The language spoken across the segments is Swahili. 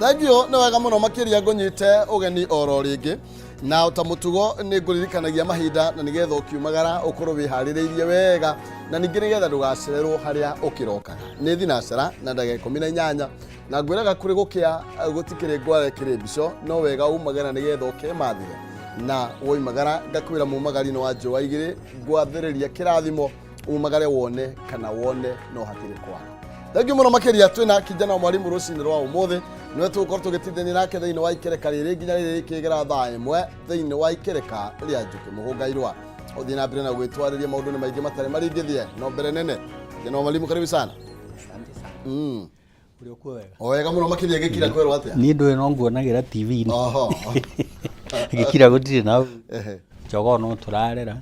Thagio no wega muno makiria ngonyite ugeni oro ringi na utamutugo ni nguririkanagia mahinda na nigetha ukiumagara ukorwo wihaririirie wega na ningi nigetha ndugacererwo haria ukirokaga ni thinacera na ndagika 18 na ngwiraga kuri gukia gutikire ngware kire bico no wega umagara nigetha ukemathire na woimagara ngakwira mumagari no wa njua igiri ngwathiriria kirathimo umagare wone kana wone no hatire kwara. Thagio muno makiria twina kijana mwalimu rucini rwa umuthi niwe tukorwo tugitithania nake thiini wa ikereka riri nginya riri kigera thaa imwe thiini wa ikereka ria njuki muhungairwa uthii na mbere na gwitwariria maundu ni maingi matare maringithie no mbere nene kijana mwalimu karibu sana. Asante sana. Uri okuo wega. Wega muno makiria gikira kwerwo atia ni ndu no nguonagira TV ni gikira gutire na jogo no turarera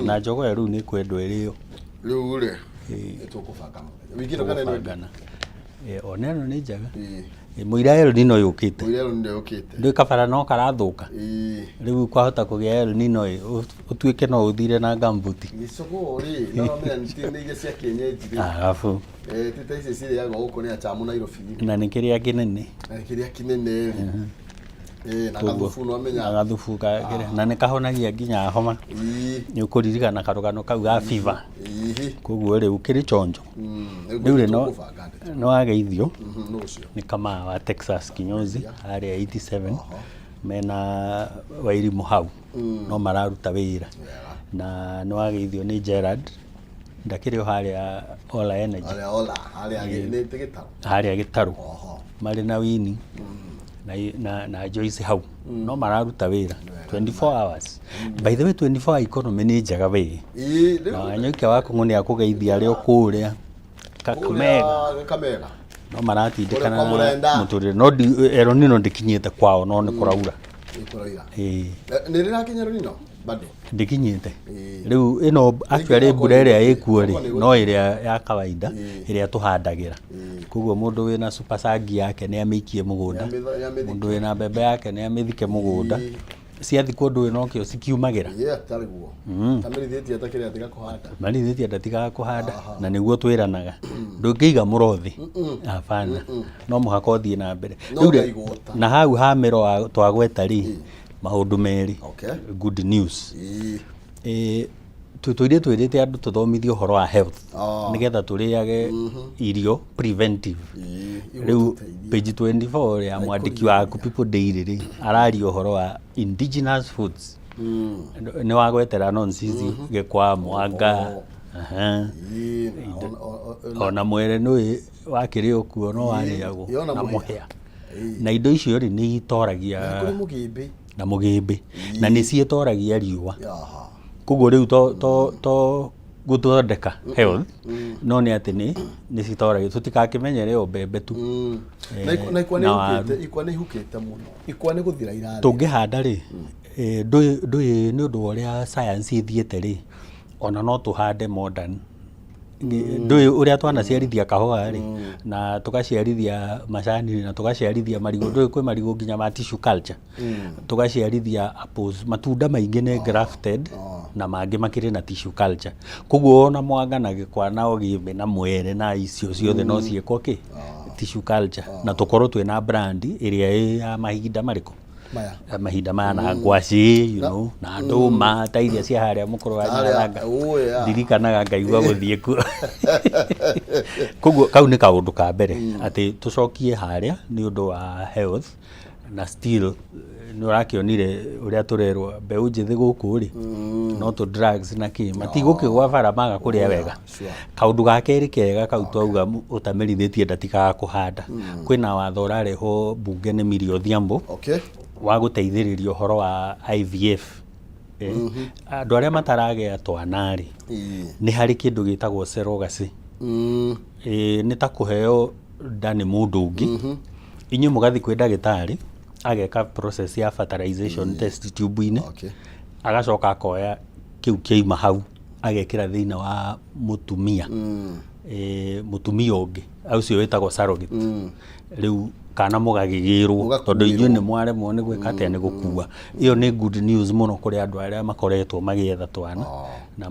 na jogo riu ni kwendwo irio riu ri tukubanga wikiro kana ni oneno ni njaga muiraero nino yukite ndu kabara no karathuka riu kwahota kugia El Nino utuike no uthire na gambuti gicogo ri no mena nitine ige cia kienyeji arafu tita ici ciri yago guko ni achamu Nairobi na nikiria kinene na gathufu no amenya gathufu kagere na nikahonagia nginya homa ni ukuririkana karugano kau ga fever koguo riu kiri chonjo riu no ageithio ni kama wa Texas kinyozi area 87 mena wairimu hau no mararuta wira na no ageithio ni Gerard ndakiri haria Ola Energy haria gitaru mari na wini na Joyce hau no mararuta wira 24 hours by the way 24 hour economy ni njaga we na nyoike wako ngoni akugeithia ari okuria Kameme no maratindikana muturire no El Nino ndikinyite kwao no ni kuraura ni rira kinyero nino bado ndikinyite riu ino actually mbura iria ikuo ri no iria ya kawaida iria tuhandagira koguo mundu wina super sagi yake ni amikie mugunda mundu wina mbembe yake ni amithike mugunda ciathi kundu no kio cikiumagira tariguo tamirithietie atakire atiga kuhanda marithietie ndatiga kuhanda na niguo twiranaga ndungiiga murothi afana no muhaka uthie na mbere na hau hamero twagweta ri maundu meri good news twirite andu tuthomithio horo wa health nigetha turiage irio preventive riu page 24 ya mwandiki wa People Daily ri arario horo wa indigenous foods ni wagwetera nonsense gekwa mwanga ona mwere nui wakirio kuo no wariago na muhia na indo icio ri ni itoragia na mugimbi na ni cietoragia riua koguo riu to guthondeka health no ni ati ni citoragia tutikakimenyere o mbembe tu na ikwa ni hukite muno ikwa ni guthira irathi tungihanda ri ndui ni undu uria science ithiete ri ona no tuhande modern ndui uria twanaciarithia kahua ri na tugaciarithia macani na tugaciarithia marigo ndui kwi marigo nginya ma tissue culture tugaciarithia apples matunda maingi ni grafted na mangi makiri na tissue culture koguo ona mwanga na gikwa na ogimbe na mwere na icio ciothe no ciekwo ki tissue culture na tukorwo twina brand iria ya mahinda mariko mahinda maya na ngwaci na nduma ta iria cia haria mukuru wa Nyaranga ndirikanaga ngaigua guthie ku koguo kau ni kaundu ka mbere ati tucokie haria ni undu wa health na still ni urakionire uria turerwo mbeu njithi guku ri no to drugs na ki matigukigwa bara maga kuria wega kaundu ga keri kega kau twauga utamerithitie ndatika kuhanda kwina watho urareho bunge ni Millie Odhiambo wa guteithiririo horo wa IVF andu aria mataragea twana ri ni hari kindu gitagwo surrogacy ni ta kuheo ndani mundu ungi inyu mugathi kwi ndagitari ageka process ya fertilization test tube-ini agacoka akoya kiu kiima hau agekira thina wa mutumia mutumia ungi au cio wetagwo surrogate riu kana mugagigirwo tondu inyu ni mwaremwo ni gwika atia ni gukua iyo ni good news muno kuri andu aria makoretwo magietha twana na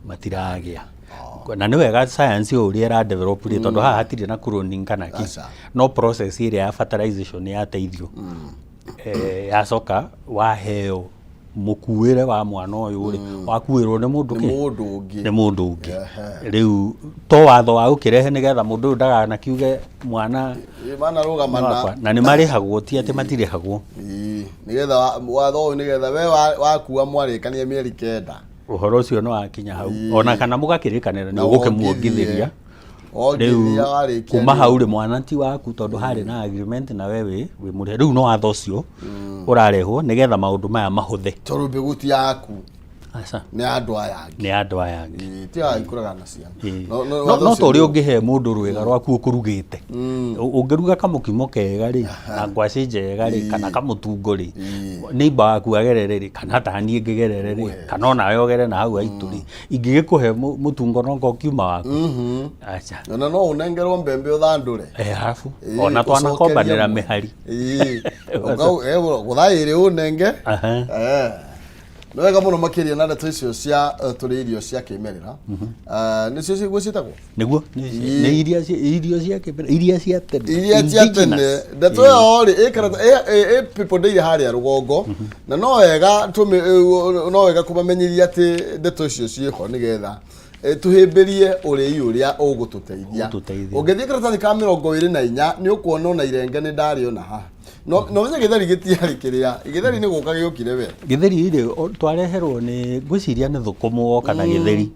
matiragia na nĩ wega science yo ũrĩa develop ri tondũ haha hatirĩ na cloning kana ki no process ĩrĩa ya fertilization ya teithio yacoka waheo mukuire wa mwana ũyũ ri wakuirwo nĩ mũndũ ũngĩ rĩu to watho wa ũkĩrehe nĩgetha mũndũ ũyũ ndaganakiuge mwana na nĩ marĩhagwo ti atĩ matirĩhagwo nĩgetha watho ũyũ nĩgetha we wakua mwarĩkanie mĩeri 9 ũhoro ũcio no wakinya hau ona kana mũgakĩrĩkanĩra nĩ ũgũkĩmuongithĩria rĩu kuma hau rĩ mwana ti waku tondũ harĩ na agreement na wewe wĩ mũrĩhe rĩu no watho ũcio ũrarehwo nĩgetha maũndũ maya mahũthe tondũ mbĩgũ ti yaku nĩ andũ aya angĩ ti ikũraga na ciana no tũrĩ ũngĩhe mũndũ rwĩga rwaku ũkũrugĩte ũngĩruga kamũkimo kega rĩ na ngwacĩ njega rĩ kana kamũtungo rĩ nĩimba waku agerere rĩ kana tani ngĩgerere rĩ kana onawe ogere na hau aitũ rĩ ingĩgĩkũhe mũtungo no kiuma waku acha na no ũnengerwo mbembe ũthandũre arabu ona twanakombanĩra mĩhari gũthaĩrĩ ũnenge no wega mũno makĩria na ndeto icio cia tũrĩ irio cia kĩmerera nĩcio cigwĩcitagwo nĩguo nĩ irio cia kĩmerera iria cia tene ndeto ĩyo rĩ people day harĩa rũgongo na no wega kũmamenyeria atĩ ndeto icio ciĩho nĩgetha tuhĩmbĩrie ũrĩi ũrĩa ũgũtũteithia ũngĩthiĩ karatathi ka 24 nĩ ũkuona na irenge nĩ ndarĩo na haha no menye gĩtheri gĩtiarĩ kĩrĩa gĩtheri nĩ gũka gĩokire we gĩtheri ĩrĩ twareherwo nĩ ngwĩciria nĩ thũkũmũ kana gĩtheri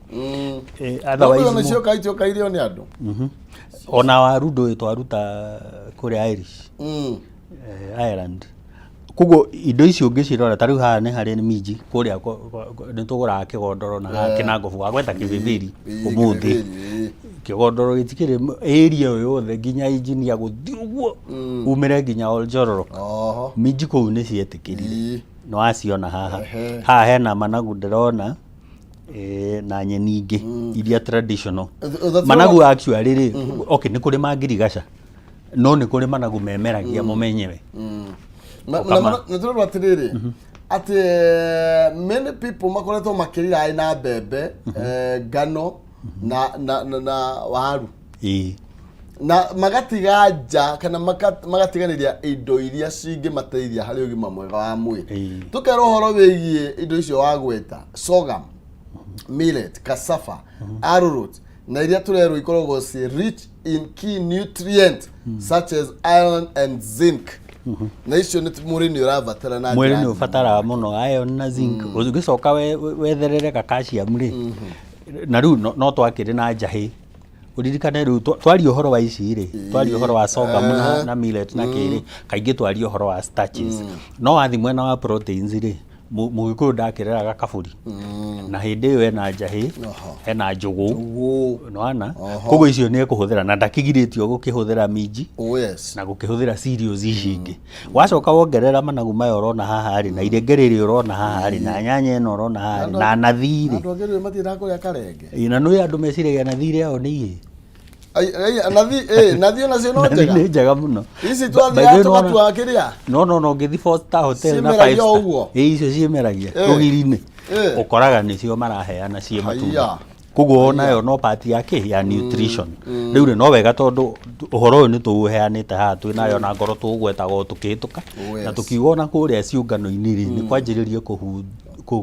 otherwise no cio kaitio irio nĩ andũ ona waru ndũĩ twaruta kũrĩa Irish Ireland kugo indo icio ũngĩcirora ta rĩu haha nĩ harĩ miji kũrĩa nĩ tũgũraga kĩgondoro na kĩnangobu gweta kĩbĩbĩri ũmũthĩ kĩgondoro gĩtikĩrĩ area yothe nginya engineer gũthiĩ ũguo umĩre nginya Oljororo miji kũu nĩ cietĩkĩrire no waciona haha hena managu ndĩrona na nyeni ingĩ iria traditional managu actually rĩ okay nĩ kũrĩ mangirigaca no nĩ kũrĩ managu memeragia mũmenyewe Natũrora atĩrĩrĩ atĩ many people makoretwo makĩrĩa na mbembe ngano na waru na magatiga nja kana magatiganĩria indo iria cingĩmateithia harĩ ũgima mwega wa mwĩrĩ tũkerwo ũhoro wĩgiĩ indo icio wagweta sorghum millet cassava arrowroot na iria tũrerwo ikoragwo ci rich in key nutrients such as iron and zinc na icio nĩ mũrĩni ũrabatara na mwĩrĩ nĩ ũbataraga mũno iron na zinc ũgĩcoka wetherere ka calcium rĩ na rĩu no twakĩrĩ na njahĩ ũririkane rĩu twaria ũhoro wa ici rĩ twaria ũhoro wa sorghum na millet na kĩrĩ kaingĩ twaria ũhoro wa starches no wathi mwena wa proteins rĩ mũgĩkũyũ ndakĩreraga kaburi na hĩndĩ ĩyo ena njahĩ ena njũgũ nĩwana koguo icio nĩ ekũhũthĩra na ndakĩgirĩtio gũkĩhũthĩra minji na gũkĩhũthĩra cereals ici ingĩ wacoka wongerera managu maya ũrona haha rĩ na irenge rĩrĩ ũrona haha rĩ na nyanya ĩno ũrona haha rĩ na nathi rĩ andũ angĩ matiendaga kũrĩa karenge na nĩ andũ meciragia nathi yao nĩ iĩ nathi nacio no njega nĩ njega mũno ici twathiaga tũgatua kĩrĩa no ngĩthi Foster Hotel na 5 star icio ciĩmeragia rũgiri-inĩ ũkoraga nĩcio maraheana ciĩ matunda koguo nayo no part yake ya nutrition rĩu rĩ no wega tondũ ũhoro ũyũ nĩ tũũheanĩte haha twĩ nayo na ngoro tũgwetaga tũkĩhĩtũka na tũkiuga na kũrĩa ciũngano-inĩ rĩ nĩ kwanjĩrĩrie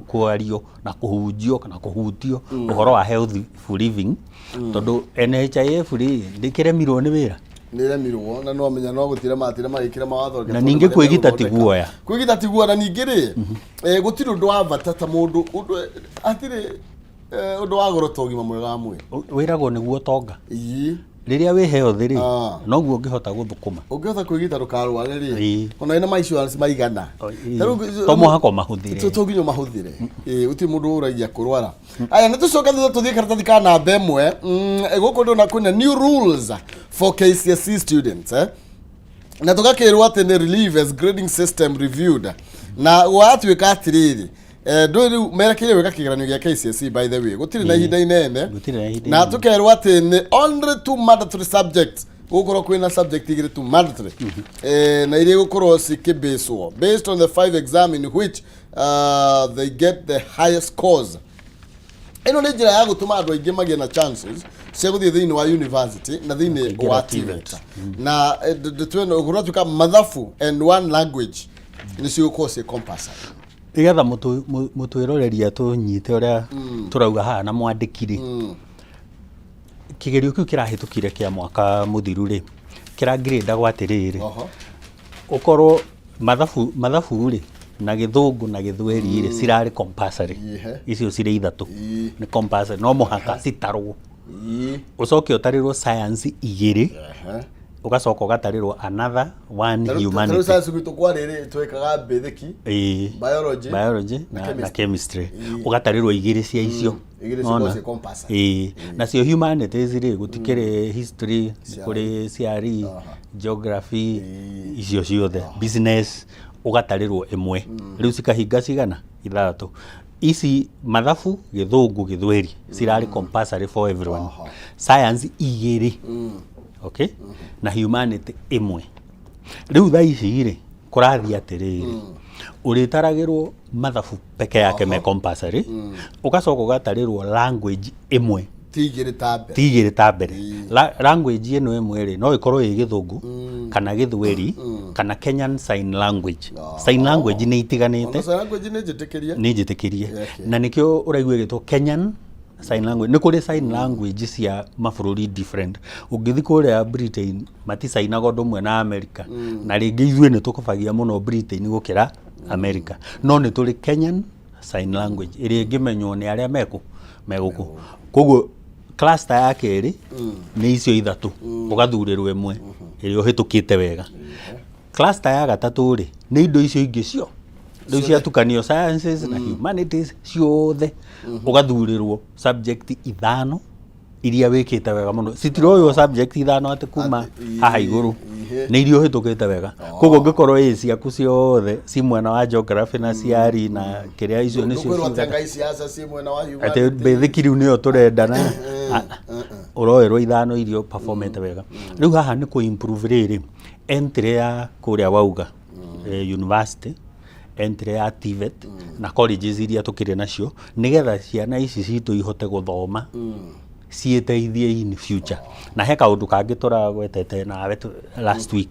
kwario na kũhunjio kana kũhutio ũhoro wa healthful living tondũ NHIF rĩ ndĩkĩremirwo nĩ wĩra nĩremirwo na no menya no gũtire matire magĩkĩra mawatho na ningĩ kwĩgita ti guoya na ningĩ rĩ gũtirĩ ũndũ wa bata ta mũndũ atirĩ ũndũ wa goro ta ũgima mwega wa mwĩrĩ wĩragwo nĩguo tonga rĩrĩa wĩ health rĩ noguo ũngĩhota gũthũkũma ũngĩhota kwĩgita ndũkarware rĩ ona ina insurance maigana to mũhaka mahũthĩre tũnginya mahũthĩre ũtirĩ mũndũ ũragia kũrwara aya nĩ tũcoka tũthiĩ karatathi ka namba ĩmwe gũkũ ndona kwĩna new rules for KCSE students na tũgakĩrwo atĩ nĩ relievers grading system reviewed na gwatuĩka atĩrĩrĩ ndũĩ rĩu merekeire gwĩka kĩgeranio gĩa KCSE by the way gũtirĩ na ihinda inene na tũkerwo atĩ nĩ only 2 mandatory subjects gũkorwo kwĩna subject igĩrĩ tu mandatory na iria gũkorwo cikĩbased based on the 5 exam in which they get the highest scores ino nĩ njĩra ya gũtũma andũ aingĩ magĩe na chances cia gũthiĩ thĩinĩ wa university na thĩinĩ wa TVET na gũtuĩka mathabu and one language nĩ cigũkorwo ciĩ compulsory igetha mũtwĩroreria tũnyite ũrĩa tũrauga haha na mwandĩkire kĩgerio kĩu kĩrahĩtũkire kĩa mwaka mũthiru rĩ kĩrangirĩndagwo atĩrĩrĩ ũkorwo mathabu rĩ na gĩthũngũ na gĩthweri rĩ cirarĩ compulsory icio cirĩ ithatũ nĩ compulsory no mũhaka citarwo ũcoke ũtarĩrwo science igĩrĩ ugacoka ugatarĩrwo another one humanity science gwitũ kwa rĩrĩ twekaga basic biology na chemistry ugatarĩrwo igĩrĩ cia icio nacio humanities rĩ gũtikĩrĩ history kũrĩ CRE geography icio ciothe business ugatarĩrwo ĩmwe rĩu cikahinga cigana ithatũ ici mathabu gĩthũngũ gĩthweri cirarĩ compulsory for everyone science igĩrĩ okay na humanity ĩmwe rĩu thaa ici rĩ kũrathiĩ atĩrĩrĩ ũrĩtaragĩrwo mathabu peke yake me compulsory ugacoka ũgatarĩrwo language ĩmwe tigĩrĩ ta mbere language ĩno ĩmwe rĩ no ĩkorwo ĩ gĩthũngũ kana gĩthweri kana Kenyan sign language sign language nĩ itiganĩte nĩ njĩtĩkĩrie na nĩkĩo ũraigua ĩgĩtwo Kenyan sign language nĩ kũrĩ sign language cia mabũrũri different ũngĩthi kũrĩa Britain maticainaga ũndũ ũmwe na America na rĩngĩ ithuĩ nĩ tũkũbagia mũno Britain gũkĩra America no nĩ tũrĩ Kenyan sign language ĩrĩa ĩngĩmenywo nĩ arĩa megũkũ koguo cluster ya kerĩ nĩ icio ithatũ ũgathurĩrwo ĩmwe ĩrĩa ũhĩtũkĩte wega cluster ya gatatũ rĩ nĩ indo icio ingĩ cio rĩu ciatukanio sciences na humanities ciothe ugathurĩrwo subject ithano iria wĩkĩte wega mũno citiroywo subject ithano atĩ kuma haha igũrũ nĩ iria ũhĩtũkĩte wega koguo ũngĩkorwo ĩ ciaku ciothe ci mwena wa geography na CRE na kĩrĩa icio nĩcio atĩ basic rĩu nĩyo tũrendana ũroerwo ithano irio performete wega rĩu haha nĩ kũ improve rĩrĩ entry ya kũrĩa wauga university entry ya TVET na colleges iria tukire nacio nigetha ciana ici citũ ihote gũthoma ciĩteithie in future na he kaũndũ kangĩ tũragwetete nawe last week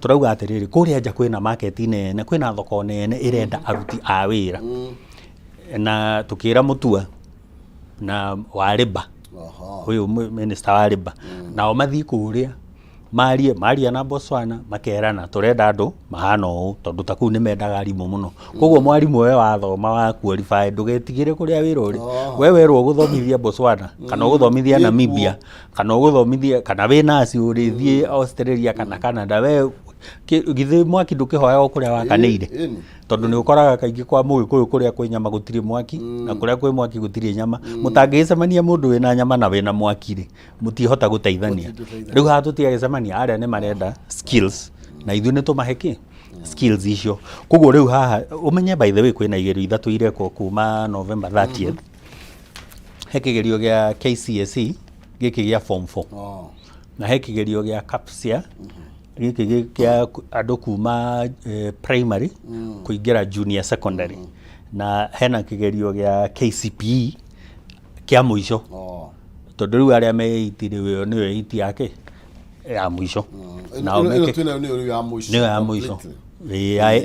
turauga atĩrĩrĩ kũrĩa nja kwĩna market nene kwĩna thoko nene ĩrenda aruti a wĩra na tukĩra Mutua na wa Labour ũyũ minister wa Labour nao mathi kũrĩa maria na Botswana makerana turenda andũ mahana ũũ tondũ taku nĩ mendaga arimũ mũno koguo mwarimũ we wathoma wa qualify ndũgetigĩre kũrĩa wĩra ũrĩ we werwo gũthomithia Botswana kana gũthomithia Namibia kana gũthomithia kana wĩ nasi ũrĩthiĩ Australia kana Canada we githĩ mwaki ndũkĩhoya kũrĩa wakanĩire tondũ nĩ ũkoraga kaingĩ kwa Mũgĩkũyũ kũrĩa kwĩ nyama gũtirĩ mwaki na kũrĩa kwĩ mwaki gũtirĩ nyama mũtangĩcemania mũndũ wĩna nyama na wĩna mwaki rĩ mũtihota gũteithania rĩu haha tũtiagĩcemania arĩa nĩ marenda skills na ithuĩ nĩ tũmaheki skills icio koguo rĩu haha ũmenye by the way kwĩna igerio ithatũ irekwo kuma November 30th he kĩgerio gĩa KCSE gĩkĩ gĩa form 4 na he kĩgerio gĩa CAPSIA gĩkĩ gĩa andũ kuma primary kũingĩra junior secondary na hena kĩgerio gĩa KCPE kĩa mũico tondũ rĩu arĩa meitire wĩyo nĩyo iti yake ya mũico na nĩyo ya mũico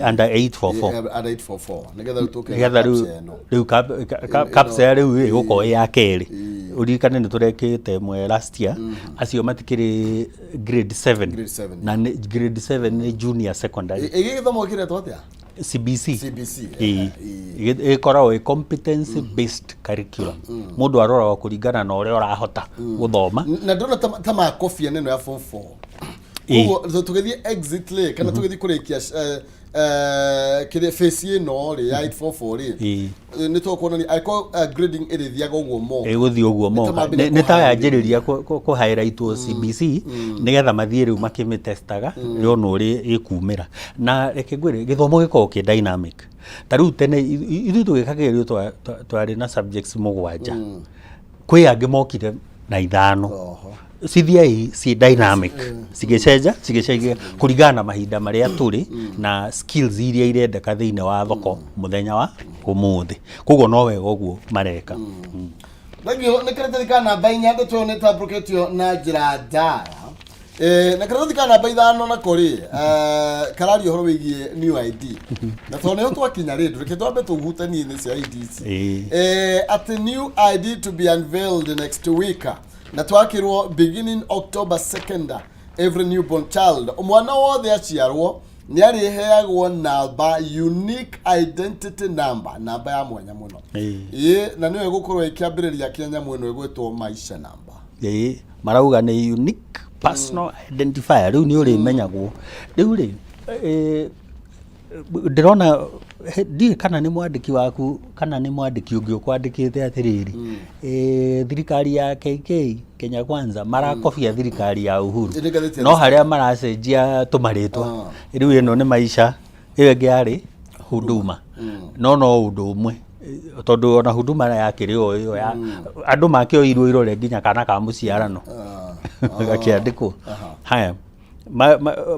under 844 nigetha rĩu CAPSIA rĩu gũkorwo ya kerĩ ũririkane nĩ tũrekĩte mwe last year acio matikĩrĩ grade 7 na grade 7 nĩ junior secondary gĩthomo kĩretwo atĩa CBC ĩkoragwo competency based curriculum mũndũ aroragwo kũringana na ũrĩa ũrahota gũthoma na ndona ta makobia neno ya form 4 koguo tũgĩthiĩ exit lay kana tũgĩthiĩ kũrĩkia kĩrĩa face ĩno rĩ ya 844 rĩ nĩ tũkuonania aiko grading ĩrĩthiaga ũguo mo ĩgũthiĩ ũguo mo nĩ ta yanjĩrĩria kũ highlight CBC nĩgetha mathiĩ rĩu makĩmĩtestaga yona ũrĩa ĩkumĩra na reke ngwĩre gĩthomo gĩkoragwo kĩ dynamic ta rĩu tene ithuĩ tũgĩka kĩgerio twarĩ na subjects mũgwanja kwĩ angĩ mokire na ithano cithiai ci dynamic cigĩcenjia kũringana na mahinda marĩa tũrĩ na skills iria irendeka thĩinĩ wa thoko mũthenya wa ũmũthĩ koguo no wega ũguo mareka Lagio ne karatathi ka namba 4 ndeto ne tabuketio na njira ndaya na karatathi ka namba 5 na kuri karari horo wigie new ID na tone yo twakinya redo reke twambe tuhutani ni cia IDs at the new ID to be unveiled next week na twakirwo beginning October 2nd every newborn child omwana wothe aciarwo ni ariheagwo namba unique identity number namba ya mwanya muno na niwe gukorwo ikiambiriria Kenya mweno igwetwo maisha number marauga ni unique personal identifier riu ni uri menyagwo riu ri ndirona ndi kana ni mwandiki waku kana ni mwandiki ungi ukwandikite atiriri thirikari ya KK Kenya Kwanza marakofia thirikari ya Uhuru no haria maracenjia tumaritwa riu ino ni maisha iyo ngiari huduma no undu umwe tondu ona huduma yakirio iyo ya andu makioirwo irore nginya kana ka muciarano gakiandikwo haya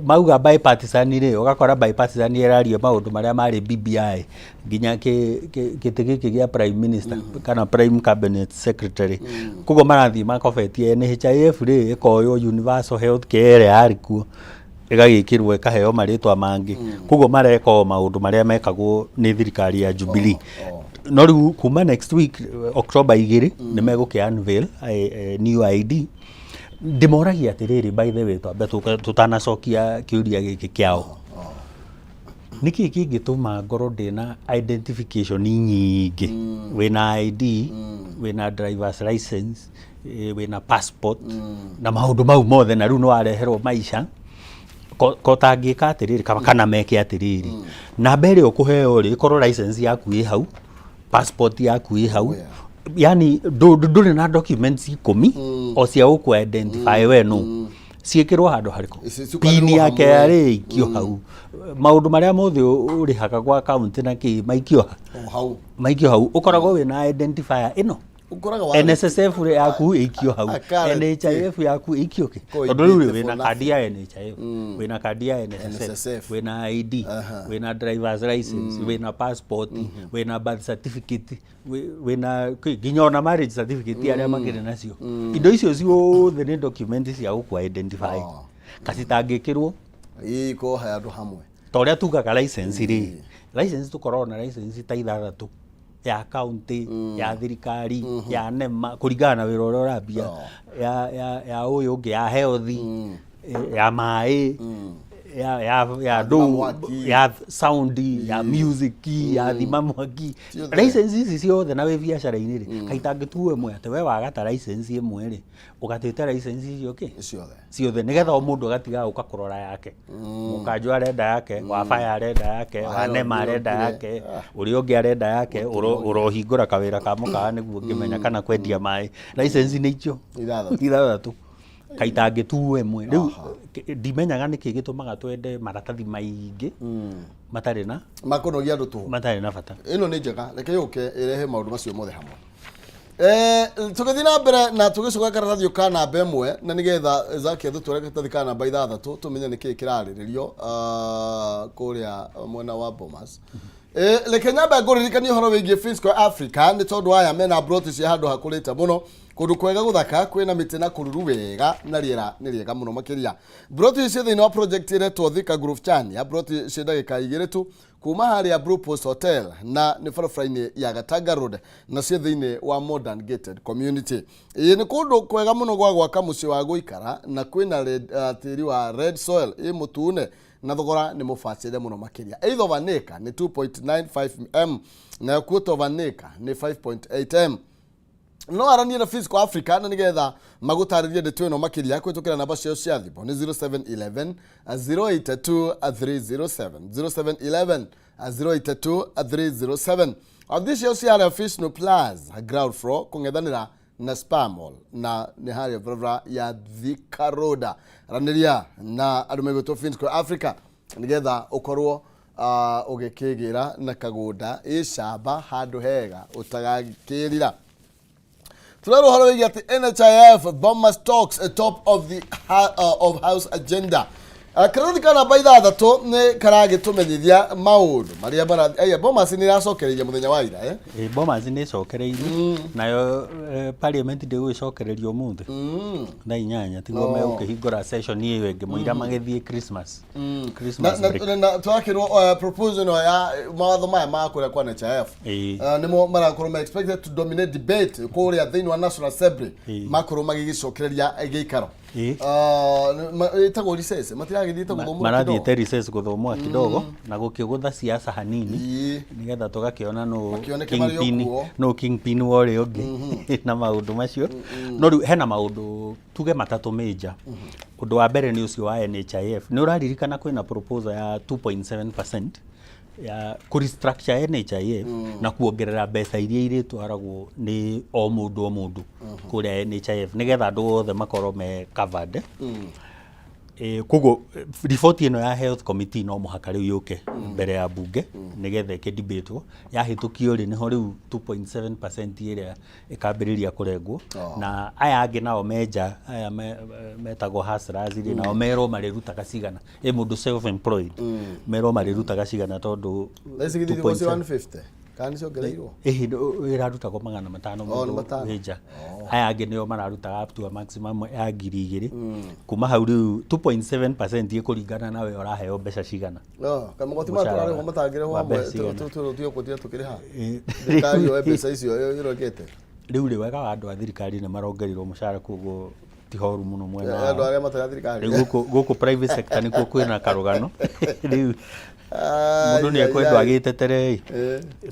mauga bipartisan ri ugakora bipartisan erario maundu maria mari BBI nginya kitigi gia prime minister kana prime cabinet secretary kugo marathi makofetie NHIF ri ikoyo universal health care yarikuo igagikirwo ikaheo maritwa mangi kugo mareko maundu maria mekagwo ni thirikari ya Jubilee no riu kuma next week October 2 ni meguki unveil new ID ndimoragia atiriri by the way twambe tutanacokia kiuria giki kiao niki kingituma ngoro ndina identification nyingi wina ID wina driver's license wina passport na maundu mau mothe na riu no areherwo maisha kotangika atiriri kana meke atiriri na mbere ukuheo ri ikorwo license yaku i hau passport yaku i hau yani nduri na documents 10 o cia uku identify we no ciekirwo handu hariko pin yake yari ikio hau maundu maria mothe uri haka kwa account na ki maikio hau ukoragwo we na identifier ino NSSF yaku ikio hau NHIF yaku ikio ki tondu riu we na card ya NHIF we na card ya NSSF we na ID we na driver's license we na passport we na birth certificate we na nginya na marriage certificate aria makire nacio indo icio ciothe ni documents cia ku identify kasitangikirwo iko handu hamwe toria tugaga license ri license tukorwo na license ta 6 ya county ya thirikari ya nema kuringana na wira uria urambia ya uyu ungi ya health ya mai ya do ya sound ya music ya thimamwaki license ici ciothe na we biacara-ini ri kaitangituwe mwe ate we wagata license imwe ri ugatite license icio ki ciothe nigetha mundu agatiga uka kurora yake mukanjwa arenda yake wa fire arenda yake wa nema arenda yake uri ungi arenda yake urohingura kawira ka mukaa niguo ngimenya kana kwendia mai license ni icio ithathatu kaitangituwe mwe riu ndimenyaga niki gitumaga twende maratathi maingi matari na makonogia andu tu matari na bata ino ni njega reke yuke irehe maundu macio mothe hamwe tugithina mbere na tugicoka karatathi ka namba imwe na nigetha zake tutware karatathi ka namba 6 tumenye niki kirariririo kuria mwena wa Bomas reke nyamba nguririkania horo wigie Fiscal Africa ni tondu aya mena broti cia handu hakurite muno kundu kwega guthaka kwina miti na kururu wega na riera ni riega muno makiria broti cia thini wa project ire Thika Groove Chania broti cia ndagika 2 tu kuma haria Blue Post Hotel na ni barabara-ini ya Gatanga Road na cia thini wa Modern Gated Community ni kundu kwega muno gwa gwaka muci wa guikara na kwina tiri wa red soil mutune na thogora ni mufacire muno makiria either vanika ni 2.95 m na quarter vanika ni 5.8 m no arania na Fiscal Africa na nigetha magutaririe ndeto ino makiria kwitukira namba cio cia thimu ni 0711 082 307 0711 082 307 of this cio cia Fiscal Plus ground floor kungethanira na Spa Mall na ni haria barabara ya Thika Road raniria na andu megwitwo Fiscal Africa nigetha ukorwo ugikigira na kagunda icamba handu hega utagakirira Tularo horo wigi ati NHIF Bomas talks top of the of house agenda Karathi kana baitha thato ne karage tumenyithia maundu maria bara aya Bomas ni racokereria muthenya wa ira Bomas ni cokereirie nayo parliament ndi gwicokereria umuthi na inyanya tigo me ukihingura session iyo ingi muira magithie Christmas na twakirwo proposal ya mawatho maya makure kwa NHIF nimo marakorwo expected to dominate debate kuria thini wa National Assembly makorwo magigicokereria giikaro itago recess matiragithite guthomo marathiite recess guthomo kidogo na gukigutha siasa hanini nigetha tugakiona no kingpin wore ungi na maundu macio no riu hena maundu tuge matatu major undu wa mbere ni ucio wa NHIF ni uraririkana kwina proposal ya 2.7% ya restructure NHIF na kuongerera mbeca iria iritwaragwo ni o mundu kuria NHIF nigetha andu othe makorwo me covered kugo report ino ya health committee no muhaka riu yuke mbere ya bunge nigetha ke debate ya hitukio ri niho riu 2.7% iria ikambiriria kurengwo na aya angi nao meja aya metagwo hasras ri nao mero mariruta gacigana mundu self employed mero mariruta gacigana tondu 150 Kani ciongereirwo iraruta ko 500 meja aya angi nio mararuta up to a maximum ya 2,000 kuma hau riu 2.7% ikuringana nawe uraheo mbeca cigana kama goti maturare ho matangire ho amwe tu kutia tukiriha thirikari yo mbeca icio irogete riu ri wega andu a thirikari ne marongerirwo mushara kugo tihoru muno mwena andu aria matara thirikari guku private sector nikuo kwina karugano riu mundu ni ekwendwa agitetere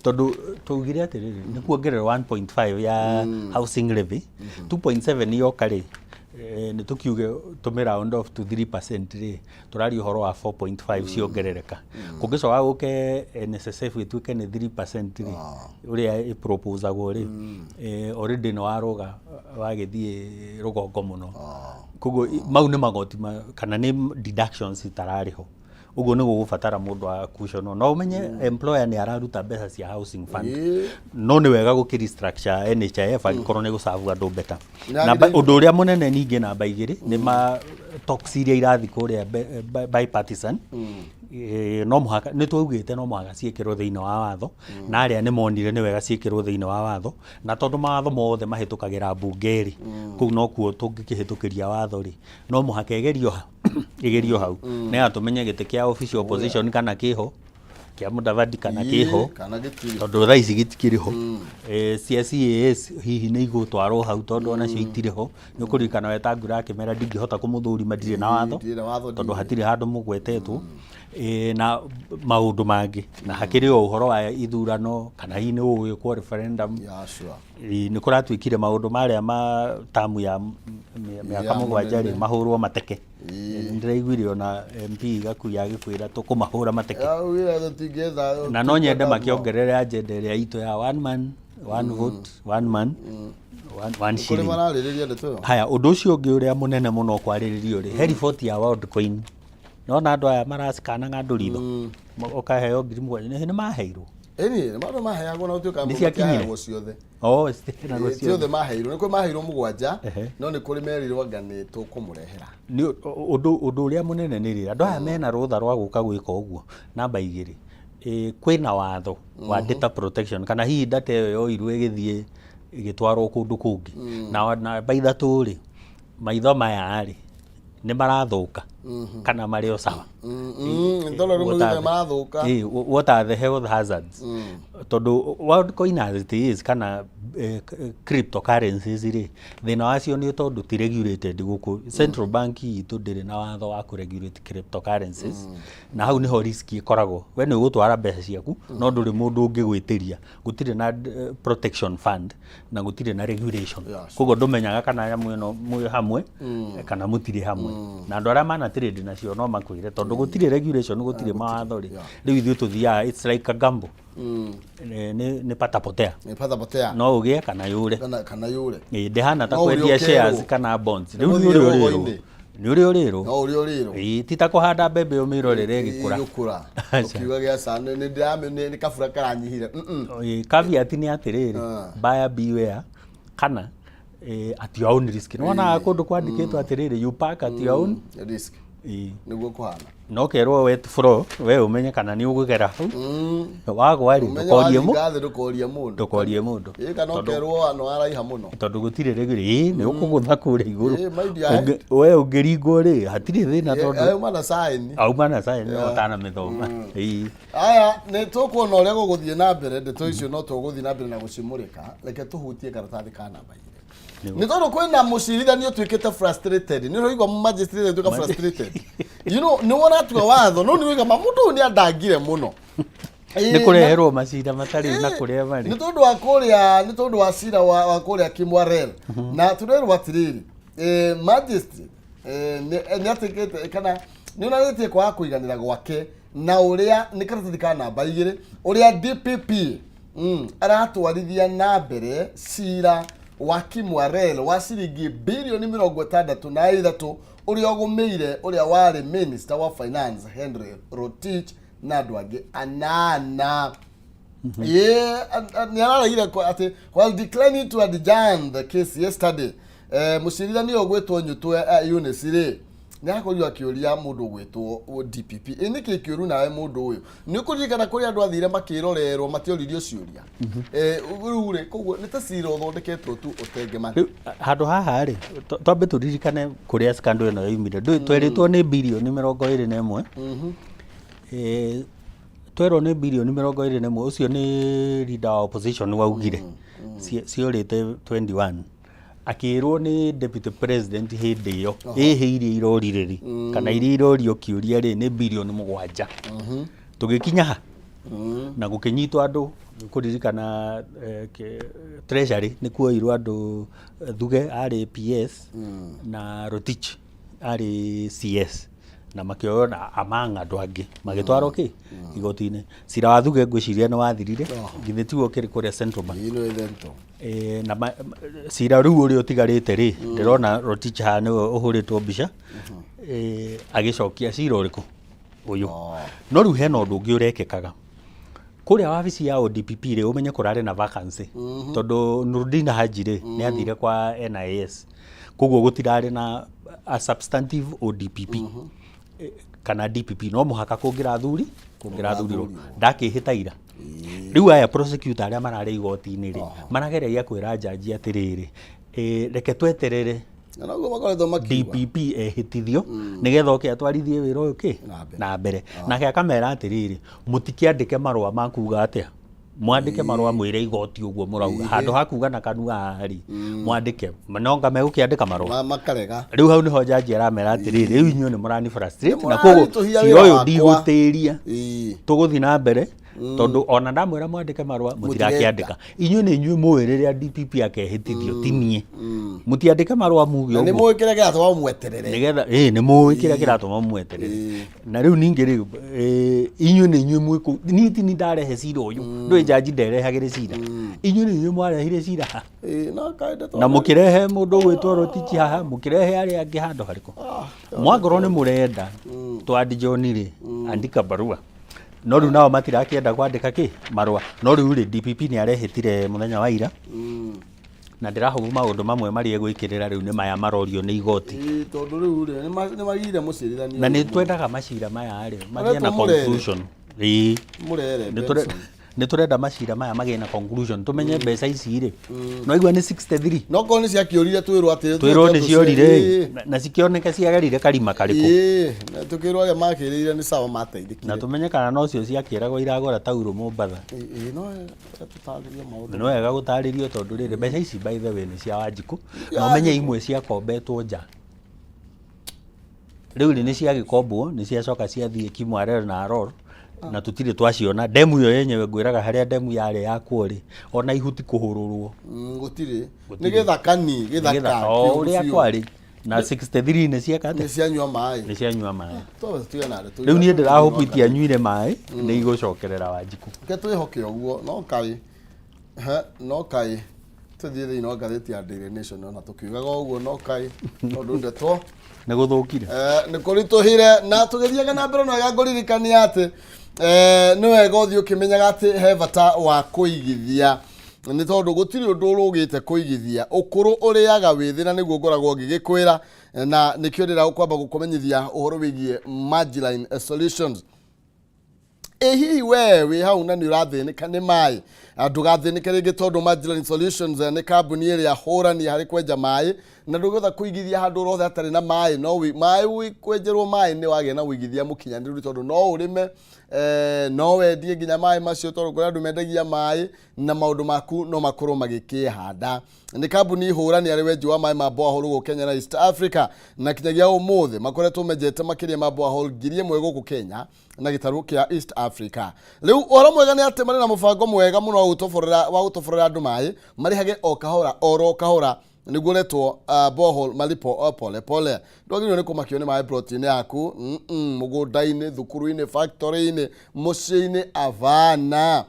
tondu tugire atiriri ni kuongerera 1.5 ya housing levy 2.7 yo kare ni tukiuge tumira round off to 3% ri turari uhoro wa 4.5 ciongerereka kungicoka guke NSSF ituike ni 3% ri uria i proposagwo ri already no aroga wagithie rugongo muno kugo mau ni magoti kana ni deductions itarariho ugo ni gugubatara mundu wa cushion no umenye employer ni araruta mbeca cia housing fund no ni wega gukiri structure NHIF agikorwo ni gusavu andu beta na undu uria munene ningi namba igiri ni ma talks iria irathi kuria bipartisan no muhaka ni twaugite no muhaka ciikirwo thiini wa watho na aria ni monire ni wega ciikirwo thiini wa watho na tondu mawatho mothe mahitukagira bunge ri kuu no kuo tungikihitukiria watho ri no muhaka igerio hau ni atumenye gite kia official opposition kana kiho kia Mudavadi kana kiho tondu thaa ici gitikiriho CSEAS hihi ni igutwarwo hau tondu ona cio itiriho ni ukurikana wetangura akimera ndingihota kumuthuri madire na watho tondu hatiri handu mugwetetwo na maundu mangi na hakiri o uhoro wa ithurano kana hii ni ugwikwo referendum ni kuratwikire maundu maria ma tamu ya miaka mugwanja ri mahurwo mateke ndiraiguire ona MP gakuya gikwira tukumahura mateke na no nyende makiongerera agenda ria itu ya one man one vote one man one shilling haya undu ucio ungi uria munene muno kwariririo ri he report ya World Coin nona andu aya marasikana ngandu ritho ukaheo 7,000 ni maheirwo ni maundu maheagwo na utuika mukinyire ciothe stina go ciothe maheirwo ni kwi maheirwo mugwanja no ni kuri merirwo ngani tukumurehera ni undu uria munene ni ri andu aya mena rutha rwa guka gwika uguo namba 2 kwina watho wa data protection kana hihi data yo irwe githie igitwarwo kundu kungi na by that ri maitho maya ri ni marathuka kana mario sawa ndolo rumu marathuka what are the health hazards tondu World Coin as it is kana cryptocurrencies ri thina wacio ni tondu ti regulated guku central bank itu ndiri na watho wa ku regulate cryptocurrencies na hau niho risk ikoragwo we ni ugutwara mbeca ciaku no nduri mundu ungigwitiria gutire na protection fund na gutire na regulation kugo ndumenyaga kana ya mweno mwe hamwe kana mutire hamwe na andu aria mana trade nacio no makwire tondu gutire regulation gutire mawatho ri riu ithu tuthia it's like a gamble ni patapotea no ugie kana yure ndihana ta kwendia shares kana bonds riu ni uri no uri tita kuhanda mbembe umirorere gikura ukiuga gia sana ni ndame ni kafura karanyihire caveat ni atiriri buyer beware kana at your own risk nona kundu kwandikitwo atiriri you pack at your own niguo kuhana no kerwo wet floor we umenye kana ni ugugera hau wagwa ri ndukorie mundu kana kerwo ano araiha muno tondu gutire regire ni ukugutha kure iguru we ungiringwo ri hatire thina tondu auma na sign otana mithoma aya ni tukuona uria guguthie na mbere ndeto icio no tuguthie na mbere na gucimurika reke tuhutie karatathi ka namba ni tondu kwina mucirithanio twikite frustrated ni roigwa magistrate tuka frustrated you know ni wona tuwa watho no ni roigwa mamundu ni andangire muno ni kureherwo macira matari na kuria bari ni tondu wa cira wa kuria Kimwarel na turerwo atiriri magistrate ni atikite kana ni onarĩtie kwa kuiganira gwake na uria ni karatathi ka namba 2 uria DPP aratwarithia na mbere cira wa Kimwarel wa ciringi bilioni 63 uria ugumeire uria wari minister wa finance Henry Rotich na andu angi anana ni araragire ati while declining to adjourn the case yesterday mucirithanio gwetwo nyutwe Eunice ni akorio akiuria mundu gwetwo DPP ni kikiuru nawe mundu uyu ni kuririkana kuri andu athire makirorerwo matioririo ciuria ure koguo ni ta cira uthondeketwo tu utenge mari handu haha ri twambe turirikane kuria scandal ino yaumire tweritwo ni bilioni 21 twerwo ni bilioni 21 ucio ni leader wa opposition waugire ciorite 21 akirwo ni deputy president hindi yo ihiirie iroririri kana iria irorio kiuria ri ni bilioni 7 tugikinya ha na gukinyitwo andu kuririkana treasury ni kuoirwo andu thuge ari PS na Rotich ari CS na makioyo na amanga andu angi magitwaro ki igotine cira wa thuge ngwiciria ni wathirire ngithi tiwo kiri kuria Central Bank na cira riu uri utigarite ri ndirona Rotich ha ni uhuritwo mbica agicokia cira uriku uyu no riu hena undu ungi urekekaga kuria wabici ya ODPP ri umenye kurare na vacancy tondu Nurdin Haji ri ni athire kwa NIS koguo gutirare na a substantive ODPP kana DPP no muhaka kungira thuri ro ndakihita ira riu aya prosecutor aria marare igoti-ini ri maragereria kwira jaji atiriri reke tweterere DPP ehitithio nigetha oke atwarithie wira uyu ki na mbere nake akamera atiriri mutikiandike marwa makuga atia mwandike marwa mwire igoti uguo murauga handu hakuga na kanua hari mwandike manonga megukiandika marwa makarega riu hau niho jaji aramera atiriri riu inyu ni murani frustrate na koguo cira uyu ndigutiria tuguthi na mbere tondu ona ndamwira mwandike marwa mutirakiandika inyu ni inyu muwiriria DPP akehitithio tinie mutiandike marwa muge uguo ni muwikire kiratuma mweterere nigetha ni muwikire kiratuma mweterere na riu ningi riu inyu ni inyu mwiku niti ni ndarehe cira uyu ndui jaji nderehagire cira inyu ni inyu mwarehire cira ha na mukirehe mundu gwitwo Rotich haha mukirehe ari angi handu hariko mwangoro ni murenda twandi John ri andika barua no riu nao matirakienda kwandika ki marwa no riu ri DPP ni arehitire muthenya wa ira na ndirahugu maundu mamwe mari egwikirira riu ni maya marorio ni igoti tondu riu ri ni magire mucirithanio na ni twendaga macira maya ri magie na conclusion murere ni turenda macira maya magie na conclusion tumenye mbeca ici ri no igwa ni 63 no ko ni cia kiorire twirwo ni ciorire na cikioneka ciagerire karima kariku na tukirwo ya makirire ni sawa mateithikire na tumenye kana no cio ciakiragwo iragora tauro Mombatha no tutaririo maundu no wega gutaririo tondu riri mbeca ici by the way ni cia Wanjiku na umenye imwe cia kombetwo nja riu ni cia gikombwo ni cia coka cia thie Kimwarel na Aror na tutire twaciona demu yo yenyewe ngwiraga haria demu yare yakwo ri ona ihuti kuhururwo gutire nigetha kani githaka uria kwari na 63 ni cia kate ni cia nyua mai to tuona riu ni ndirahupitia nyuire mai ni igucokerera Wanjiku ke twihoke uguo no kai tuthie thini wa ngatheti ya Daily Nation na tukiugaga uguo no kai tondu ndeto ni guthukire ni kurituhire na tugithiaga na mbere no wega nguririkania ati ni wega uthii ukimenyaga ati he bata wa kuigithia ni tondu gutiri undu urugite kuigithia ukuru uriaga withina niguo ngoragwo ngigikwira na nikio ndira ukwamba gukomenyithia uhoro wigie Marginline Solutions. Hihi we hau na ni urathinika ni mai ndugathinike ringi tondu Marginline Solutions ni kambuni iria hurani hari kwenja mai na ndugotha kuigithia handu rothe atari na mai no mai kwenjerwo mai ni wage na uigithia mukinyaniru tondu no urime no wendie nginya mai macio tondu kuri andu mendagia mai na maundu maku no makorwo magikihanda. Ni kambuni hurani ari wenji wa mai ma borehole guku Kenya na East Africa na kinyagia umuthi makoretwo menjete makiria ma borehole ngiri ĩmwe guku Kenya na gitaru kia East Africa. Riu ora mwega ni ati mari na mubango mwega muno wa gutoforera andu mai marihage o kahora niguo retwo borehole malipo pole pole. Ndwagĩrĩirwo nĩ kũmakio nĩ mai protein yaku mũgũnda-inĩ, thukuru-inĩ, factory-inĩ, mũciĩ-inĩ, avana.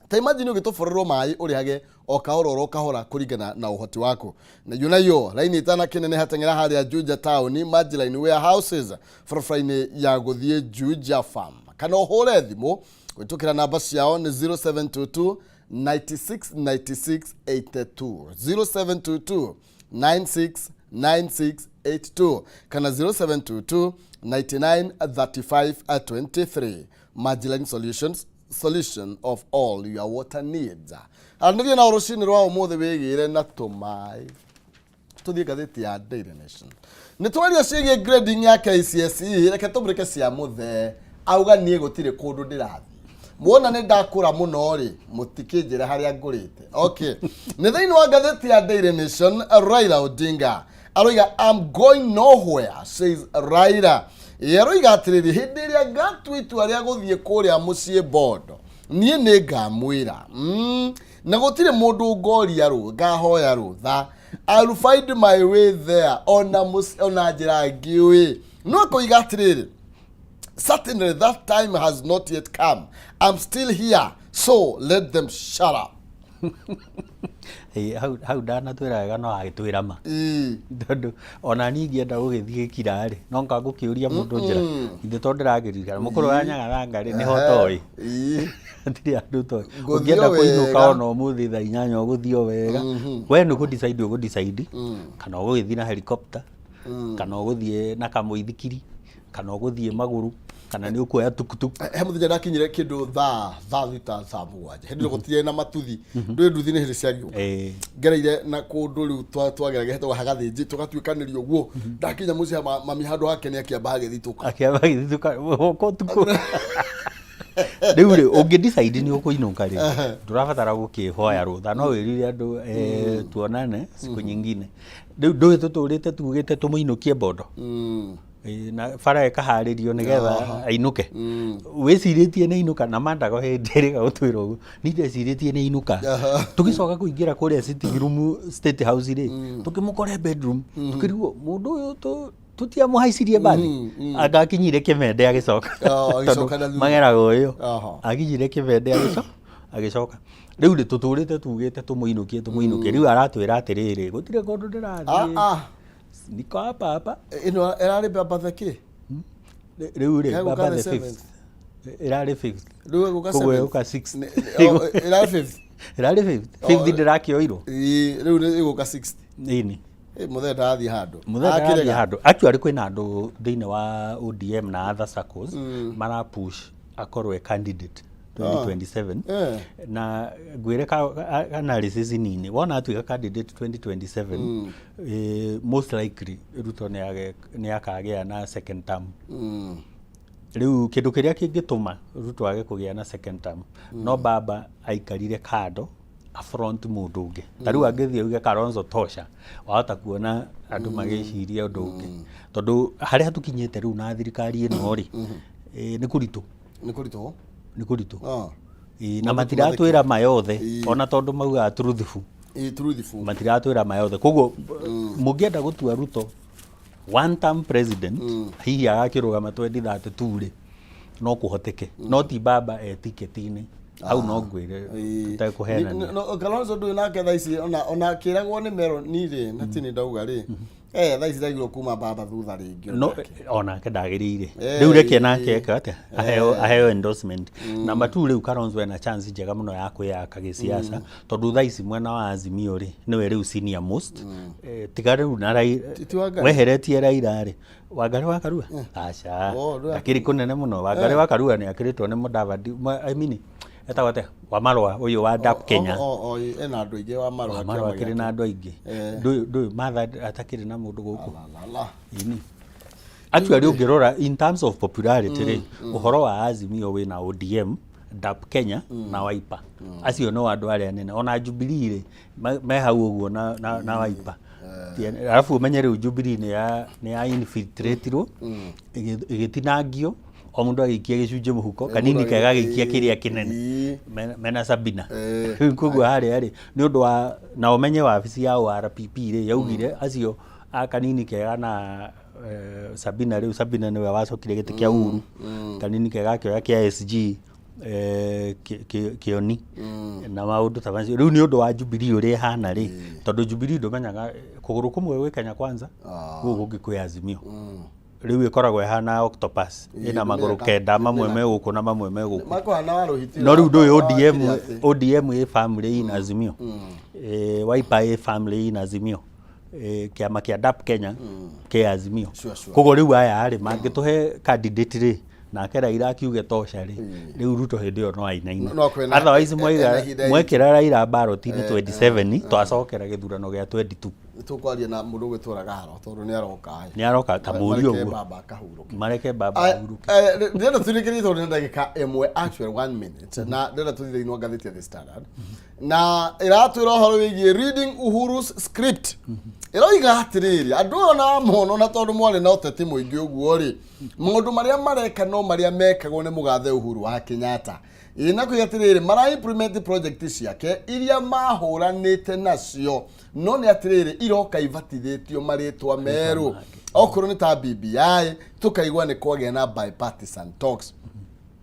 Ta imagine ũgĩtoforerwo mai ũrĩhage o kahora kũringana na ũhoti wako. Na yo laini itana kinene hatengera harĩa Juja town Marginline warehouses barabara-inĩ ya gũthiĩ Juja farm. Kana ũhũre thimũ gwĩtũkĩra namba ciao nĩ 0722 969682 0722 969682 kana 0722 993523. Marginline Solutions, solution of all your water needs. Andiria na urushini rwa umuthi wigire na tumai tuthie gatheti ya Daily Nation. Nitwaria ciĩgie grading ya KCSE reke tumurike cia muthe auga nie gutire kundu ndirathi muona ni ndakura muno ri mutikijira haria ngurite. Okay. Ni thiini wa gatheti ya Daily Nation, Raila Odinga aroiga I'm going nowhere, says Raila. Yeroiga atiriri hindi iria gatwitu aria guthie kuria mucie Bondo nie ni ngamwira na gutire mundu ngoria ru ngahoya rutha I'll find my way there ona njira ngiwi no koiga atiriri certainly that time has not yet come. I'm still here, so let them shut up. Hau dana twiraga no agitwira ma tondu ona ni ngienda gugithie kira ri no nga gukiuria mundu njira inde tondu ndiragiririkana mukuru wa nyaga ri ni hotoi atiri andu toi ungienda kuinuka ona umuthi thaa 8 uguthio wega we ni ku decide kana ugithie na helicopter kana uguthie na kamuithikiri kana uguthie maguru kana ni ukuoya tukutuku. He muthenya ndakinyire kindu thaa mugwanja hindi gutire na matuthi nduri nduthi ni hindi ciagio ngereire na kundu riu twagerage hetwa hagathinji tugatuikanirio guo ndakinya mucia mami handu hake ni akiamba hagithituka ko tuku riu ri ungi decide ni ukuinuka ri ndurabatara gukihoya rutha no wirire andu tuonane siku nyingine riu ndu tuturite tugite tumuinukie Bondo na fara ekaharirio nigetha ainuke wiciritie ni inuka na mandago hindi ga gutwira ugu ni ndeciritie ni inuka tugicoka kuingira kuria sitting room state house ri tukimukore bedroom tukirigwo mundu uyu tutia muhaicirie bani agakinyire kimende agicoka magerago uyu akinyire kimende agicoka riu ri tuturite tugite tumuinukie riu aratwira atiriri gutire kundu ndirathi niko hapa ino erari baba theki riu ri baba the 5th erari 5th riu guka 6 erari 5th ndirakioiro riu ri guka 6 nini muthenda athi handu actually kwina andu thiini wa ODM na other circles mara push akorwe candidate 2027 na gwire analysis nini wona atuika candidate 2027 most likely Ruto ni akagea na second term riu kindu kiria kingituma Ruto age kugia na second term no baba aikarire kado affront mundu ungi tariu angithie uge Kalonzo tosha wahota kuona andu magiciria undu ungi tondu haria tukinyite riu na thirikari ino ri ni kuritu na matiratwira mayothe ona tondu mauga truthful matiratwira mayothe koguo mungienda gutua Ruto one term president hihi agakirugama 2032 ri no kuhoteke no ti baba etiketini au no ngwire tutakuheana Kalonzo ndu nake thaici ona kiragwo ni mero ni ri na tini ndauga ri thaici ndagirwo kuma baba thutha ringi no ona ke ndagirire riu reke nake eka aheo endorsement number 2 riu Kalonzo ena chance njega muno ya kwiyaka gisiasa tondu thaici mwena wa Azimio ri niwe riu senior most tigari riu na weheretie Raila ri Wangari wa Karua acha akiri kunene muno Wangari wa Karua ni akiritwo ni Mudavadi I mean etawate Wamarwa uyu wa DAP Kenya ena andu aingi Wamarwa akiri na andu aingi ndu matha atakiri na mundu guku ini actually ungirora in terms of popularity ri uhoro wa Azimio we na ODM DAP Kenya na Wiper acio no andu aria nene ona Jubilee ri me hau uguo na Wiper alafu umenye riu Jubilee ni ya infiltrateirwo igitinangio o mundu agikia gicunje muhuko kanini kega gikia kiria kinene mena Sabina kuguo hari ni undu wa na umenye wabici ya RPP ri yaugire acio kanini kega na Sabina riu Sabina niwe wacokire giti kia Uhuru kanini kega kio kia SG kioni na maundu ta macio riu ni undu wa Jubilee uri hana ri tondu Jubilee ndumenyaga kuguru kumwe gwi Kenya Kwanza gugu gikwi Azimio riu ikoragwo hana octopus ina maguru kenda mamwe me guku na mamwe me guku makohana waruhiti no riu ndu ODM e family in Azimio Wiper e family in Azimio kiama kia DAP Kenya ke Azimio kogo riu aya ari mangituhe candidate ri na kera irakiuge tosha ri riu Ruto hindi yo no ainaina otherwise mwekira Raila ballot ni 27 twacokera githurano gia 22 tukwaria na mundu gwituraga haro tondu ni aroka kamuri uguo baba kahuruke mareke baba huruke ndenda turikiri tondu ni ndagika imwe actually 1 minute na ndenda tuthire no Magathiti the Standard na iratwira horo wigie reading Uhuru's script iroiga atiriri andu ona mono na tondu mwari na uteti muingi uguo ri maundu maria mareka no maria mekagwo ni mugathe Uhuru wa Kenyatta ina kuyatiriri mara implement project ciake iria mahuranite nacio no ni atiriri iroka ivatithitio maritwa meru okuru ni ta BBI tukaigwa ni kwagĩa na bipartisan talks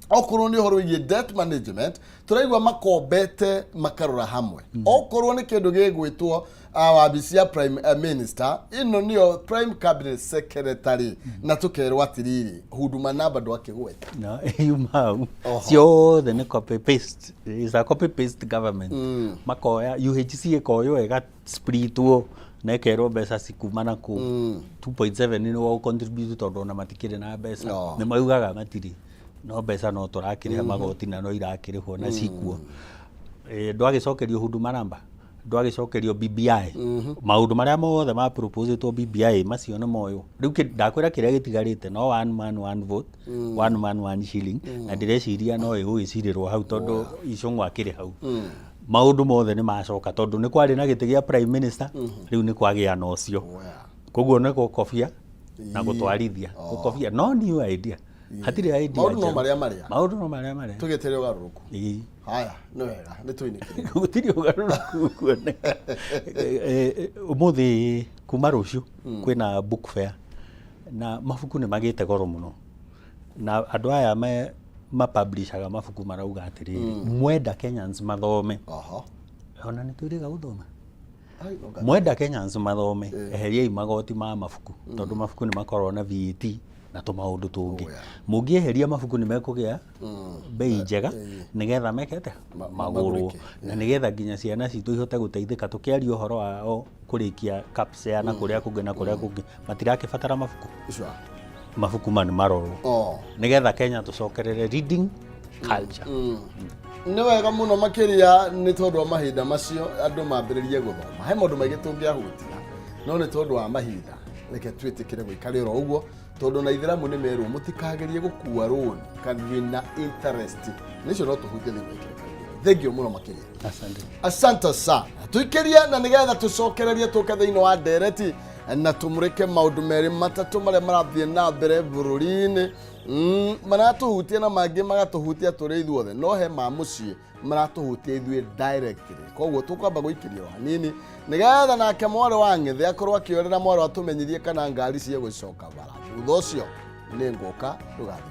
okuru ni horo ye debt management turaigwa makombete makarora hamwe okuru ni kindu gigwitwo wabici ya prime minister ino niyo prime cabinet secretary na tukerwa atiriri huduma namba ndwakigweta no yumau ciothe ni copy paste is a copy paste government makoya UHC ikoyo ega splitwo na kero mbeca cikumana ku 2.7 ni wo contribute tondu na matikire na mbeca ni maugaga matiri no mbeca no turakire magoti na no irakirihwo na cikuo ndwagicokerio huduma namba ndwagicokerio BBI maundu maria mothe ma propose to BBI macio no moyo riu ndakwira kiria gitigarite no one man one vote one man one shilling na direciria no igugicirirwo hau tondu icungwa kiri hau maundu mothe ni macoka tondu ni kwari na giti gia prime minister riu ni kwagia no cio koguo ne kofia na gutwarithia kofia no new idea hatire idea maundu no maria tugetere ugaruruku haya no wega ni tuinikire gutiri ugaruruku kuoneka umuthi kuma ruciu kwina book fair na mabuku ni magite goro muno na andu aya ma publishaga mabuku marauga atiriri mwenda Kenyans mathome ona ni twiriga guthoma mwenda Kenyans mathome eheriai magoti ma mabuku tondu mabuku ni makorwo na VAT na tumaundu tungi mungieheria mabuku ni mekugia bei njega nigetha mekete maguru na nigetha nginya ciana citu ihote guteithika tukiaria uhoro wao kurikia kapsea na kuria kungi matirakibatara mabuku mabuku mani marorwo nigetha Kenya tucokerere reading culture ni wega muno makiria ni tondu wa mahinda macio andu mambiririe guthoma he maundu maingi tungiahutia no ni tondu wa mahinda reke twitikire guikarira uguo tondu na ithiramu ni meru mutikagerie gukua loan kana interest nicio no tuhutie thini thank you muno makiria asante sana tuikiria na nigetha tucokererie tuke thiini wa ndereti na tumurike maundu meri matatu maria marathie na mbere bururi-ini maratuhutia na mangi magatuhutia turi ithuothe no he ma mucii maratuhutia ithuĩ directly koguo tukwamba guikiria hanini nigetha nake mwari wa ng'ithe akorwo akiorera mwari atumenyirie kana ngari cia gucoka bara thutha ucio ni nguka ndugathiĩ